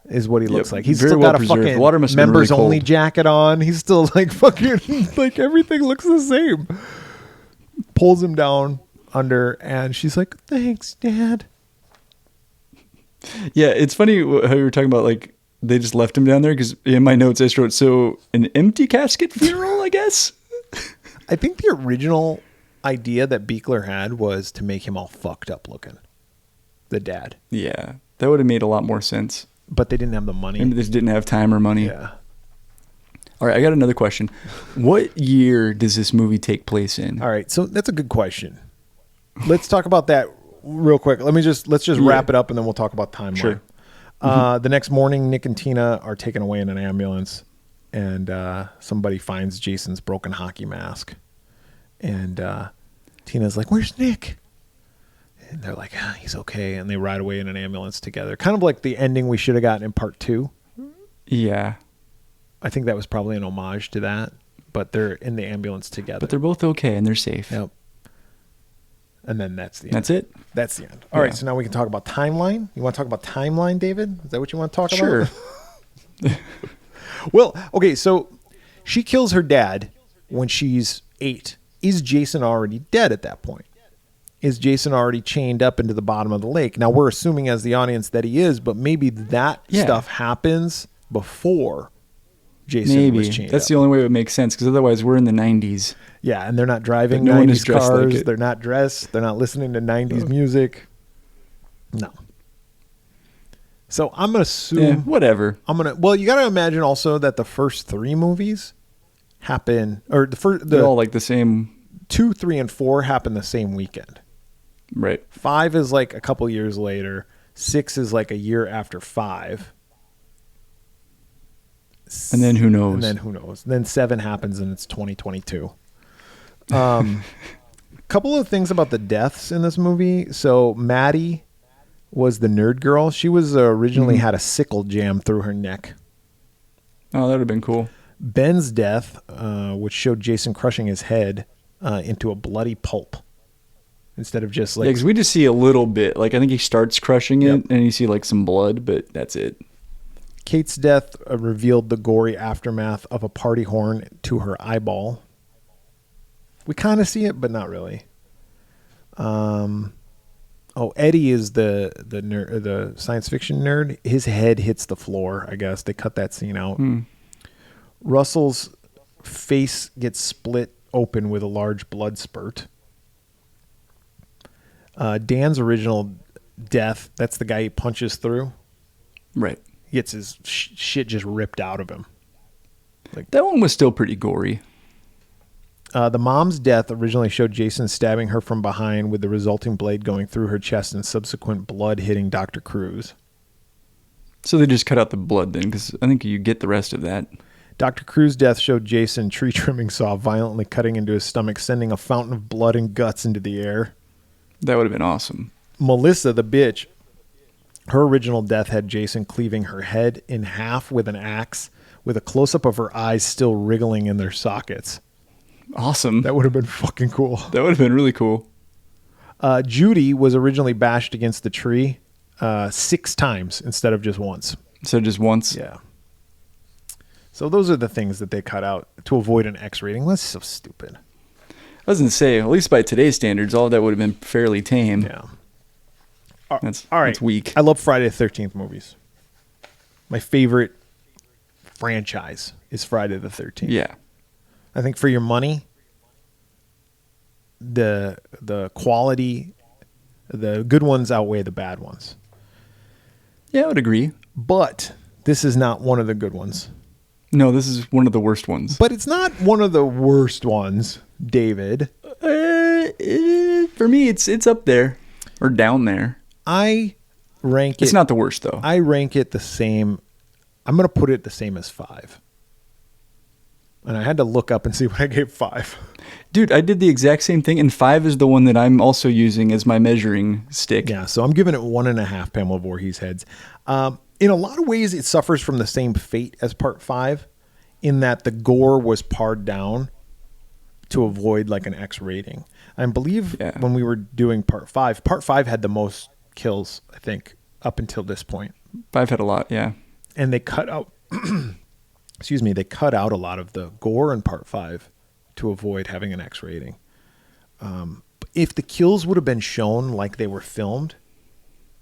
Is what he looks like. He's very still well got a preserved. fucking Water must have been members really only cold. jacket on. He's still like fucking like everything looks the same. Pulls him down under, and she's like, "Thanks, Dad." Yeah, it's funny how you were talking about like they just left him down there because in my notes I wrote so an empty casket funeral, I guess. I think the original idea that Beekler had was to make him all fucked up looking. The dad. Yeah, that would have made a lot more sense. But they didn't have the money. Maybe they just didn't have time or money. Yeah. All right, I got another question. What year does this movie take place in? All right, so that's a good question. Let's talk about that real quick. Let's just wrap it up, and then we'll talk about timeline. Sure. The next morning, Nick and Tina are taken away in an ambulance, and somebody finds Jason's broken hockey mask. And Tina's like, "Where's Nick?" And they're like, "He's okay." And they ride away in an ambulance together. Kind of like the ending we should have gotten in part 2. Yeah. I think that was probably an homage to that. But they're in the ambulance together. But they're both okay and they're safe. Yep. And then that's the end. That's it? That's the end. All right, so now we can talk about timeline. You want to talk about timeline, David? Is that what you want to talk Sure. about? Well, okay, so she kills her dad when she's 8. Is Jason already dead at that point? Is Jason already chained up into the bottom of the lake? Now, we're assuming as the audience that he is, but maybe that stuff happens before Jason was chained That's up. the only way it would make sense because otherwise we're in the 90s. Yeah, and they're not driving But no one 90s is dressed like cars. it. They're not dressed. They're not listening to 90s music. No. So I'm going to assume... Yeah, whatever. Well, you got to imagine also that the first 3 movies happen... Or They're all like the same. 2, 3, and 4 happen the same weekend. Right. 5 is like a couple years later. 6 is like a year after 5. And then who knows? Then 7 happens and it's 2022. Couple of things about the deaths in this movie. So Maddie was the nerd girl. She was originally had a sickle jammed through her neck. Oh, that would have been cool. Ben's death, which showed Jason crushing his head into a bloody pulp. Instead of just like... Yeah, because we just see a little bit. Like, I think he starts crushing it, and you see, like, some blood, but that's it. Kate's death revealed the gory aftermath of a party horn to her eyeball. We kind of see it, but not really. Eddie is the science fiction nerd. His head hits the floor, I guess. They cut that scene out. Russell's face gets split open with a large blood spurt. Dan's original death, that's the guy he punches through. Right. He gets his shit just ripped out of him. That one was still pretty gory. The mom's death originally showed Jason stabbing her from behind with the resulting blade going through her chest and subsequent blood hitting Dr. Cruz. So they just cut out the blood then, because I think you get the rest of that. Dr. Cruz's death showed Jason tree trimming saw violently cutting into his stomach, sending a fountain of blood and guts into the air. That would have been awesome. Melissa, the bitch, her original death had Jason cleaving her head in half with an axe, with a close-up of her eyes still wriggling in their sockets. Awesome. That would have been fucking cool. That would have been really cool. Judy was originally bashed against the tree 6 times instead of just once. So just once? Yeah. So those are the things that they cut out to avoid an X rating. That's so stupid. I was going to say, at least by today's standards, all of that would have been fairly tame. Yeah. That's All right. That's weak. I love Friday the 13th movies. My favorite franchise is Friday the 13th. Yeah. I think for your money, the quality, the good ones outweigh the bad ones. Yeah, I would agree. But this is not one of the good ones. No, this is one of the worst ones. But it's not one of the worst ones, David. For me, it's up there or down there. I rank it. It's not the worst, though. I rank it the same. I'm going to put it the same as 5. And I had to look up and see what I gave 5. Dude, I did the exact same thing, and 5 is the one that I'm also using as my measuring stick. Yeah, so I'm giving it 1.5 Pamela Voorhees Heads. In a lot of ways, it suffers from the same fate as Part 5 in that the gore was pared down to avoid like an X rating. I believe when we were doing Part 5 had the most kills, I think, up until this point. 5 had a lot, yeah. And they cut out, they cut out a lot of the gore in Part 5 to avoid having an X rating. If the kills would have been shown like they were filmed,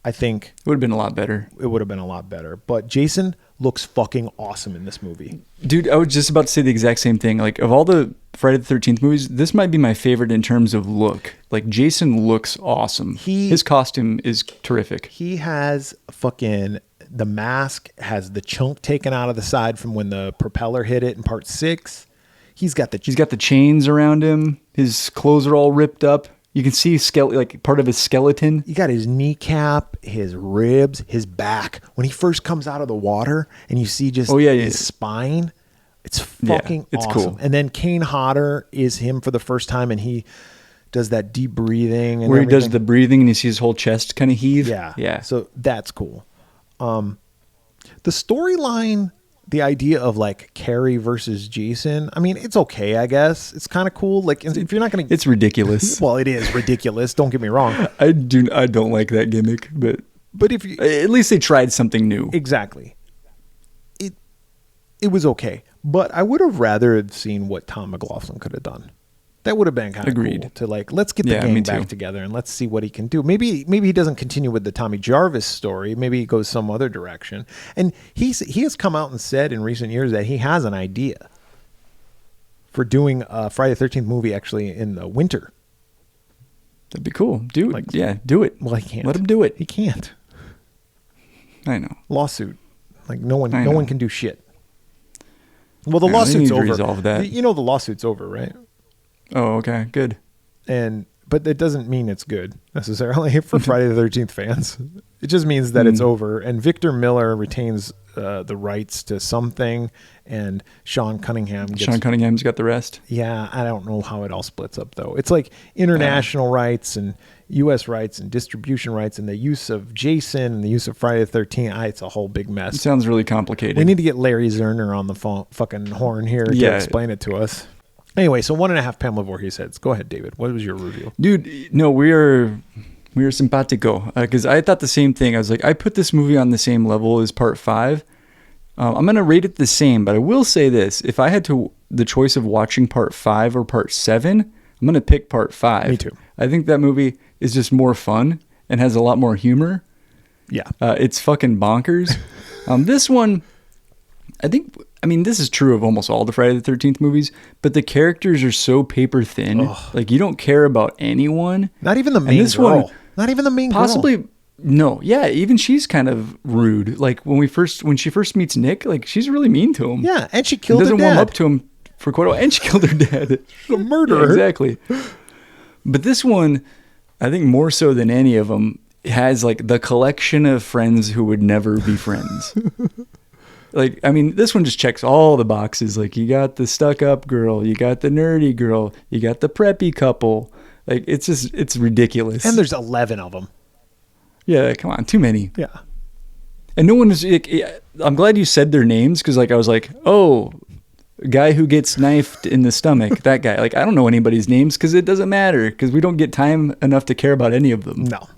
I think it would have been a lot better. It would have been a lot better. But Jason looks fucking awesome in this movie. Dude, I was just about to say the exact same thing. Like, of all the Friday the 13th movies, this might be my favorite in terms of look. Like, Jason looks awesome. His costume is terrific. He has fucking... The mask has the chunk taken out of the side from when the propeller hit it in Part 6. He's got the chains around him. His clothes are all ripped up. You can see like part of his skeleton. You got his kneecap, his ribs, his back. When he first comes out of the water and you see just his spine, it's fucking it's awesome. Cool. And then Kane Hodder is him for the first time, and he does that deep breathing. And where he does the breathing and you see his whole chest kind of heave. Yeah. So that's cool. The storyline, the idea of like Carrie versus Jason, I mean, it's okay, I guess. It's kind of cool. Like, if you're not going to... It's ridiculous. Well, it is ridiculous. Don't get me wrong. I don't like that gimmick, but if you... At least they tried something new. Exactly. It was okay. But I would have rather have seen what Tom McLaughlin could have done. That would have been kind of cool to like, let's get the gang back together and let's see what he can do. Maybe he doesn't continue with the Tommy Jarvis story. Maybe he goes some other direction. And he has come out and said in recent years that he has an idea for doing a Friday the 13th movie actually in the winter. That'd be cool. Do it. Well, he can't. Let him do it. He can't. I know. Lawsuit. Like no one can do shit. Well, the lawsuit's over. Resolve that. You know the lawsuit's over, right? Oh, okay, good. But it doesn't mean it's good necessarily for Friday the 13th fans. It just means that it's over. And Victor Miller retains the rights to something, and Sean Cunningham's got the rest. Yeah, I don't know how it all splits up though. It's like international rights and U.S. rights and distribution rights and the use of Jason and the use of Friday the 13th. It's a whole big mess. It sounds really complicated. We need to get Larry Zerner on the fucking horn here to explain it to us. Anyway, so 1.5 Pamela Voorhees Heads. Go ahead, David. What was your review? Dude, no, we are simpatico. Because I thought the same thing. I was like, I put this movie on the same level as Part 5. I'm going to rate it the same, but I will say this. If I had the choice of watching Part 5 or Part 7, I'm going to pick Part 5. Me too. I think that movie is just more fun and has a lot more humor. Yeah. It's fucking bonkers. This one, I mean, this is true of almost all the Friday the 13th movies, but the characters are so paper thin. Ugh. Like, you don't care about anyone. Not even the main girl. Not even the main girl. Possibly, no. Yeah, even she's kind of rude. Like, when she first meets Nick, like, she's really mean to him. Yeah, and she killed her dad. Doesn't warm up to him for quite a while. And she killed her dad. She's a murderer. Yeah, exactly. But this one, I think more so than any of them, has, like, the collection of friends who would never be friends. Like, I mean, this one just checks all the boxes. Like, you got the stuck-up girl, you got the nerdy girl, you got the preppy couple. Like, it's ridiculous. And there's 11 of them. Yeah, come on, too many. Yeah. And no one is. Like, I'm glad you said their names because, like, I was like, oh, guy who gets knifed in the stomach, that guy. Like, I don't know anybody's names because it doesn't matter because we don't get time enough to care about any of them. No.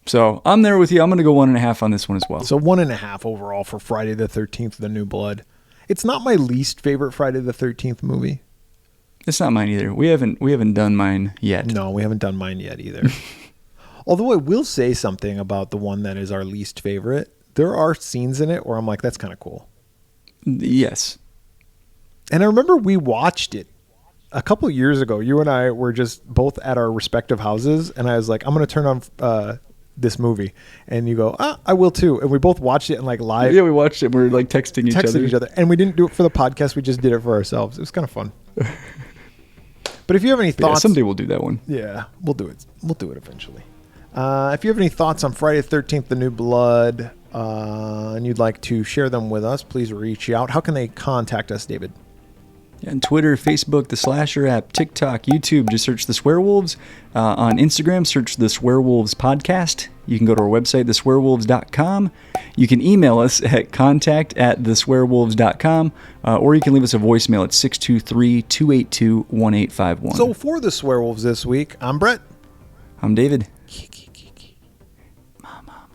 So I'm there with you. I'm going to go 1.5 on this one as well. So 1.5 overall for Friday the 13th, The New Blood. It's not my least favorite Friday the 13th movie. It's not mine either. We haven't done mine yet. No, we haven't done mine yet either. Although I will say something about the one that is our least favorite. There are scenes in it where I'm like, that's kind of cool. Yes. And I remember we watched it a couple of years ago. You and I were just both at our respective houses, and I was like, I'm going to turn on this movie, and you go, I will too, and we both watched it and like live. Yeah, we watched it. We were like texting each other, and we didn't do it for the podcast. We just did it for ourselves. It was kind of fun. But if you have any thoughts, someday we'll do that one. Yeah, we'll do it. We'll do it eventually. If you have any thoughts on Friday the 13th, The New Blood, and you'd like to share them with us, please reach out. How can they contact us, David? On Twitter, Facebook, the Slasher app, TikTok, YouTube, just search the Swearwolves. On Instagram, search the Swearwolves podcast. You can go to our website, theswearwolves.com. You can email us at contact@theswearwolves.com, or you can leave us a voicemail at 623-282-1851. So for the Swearwolves this week, I'm Bret. I'm David. Mama.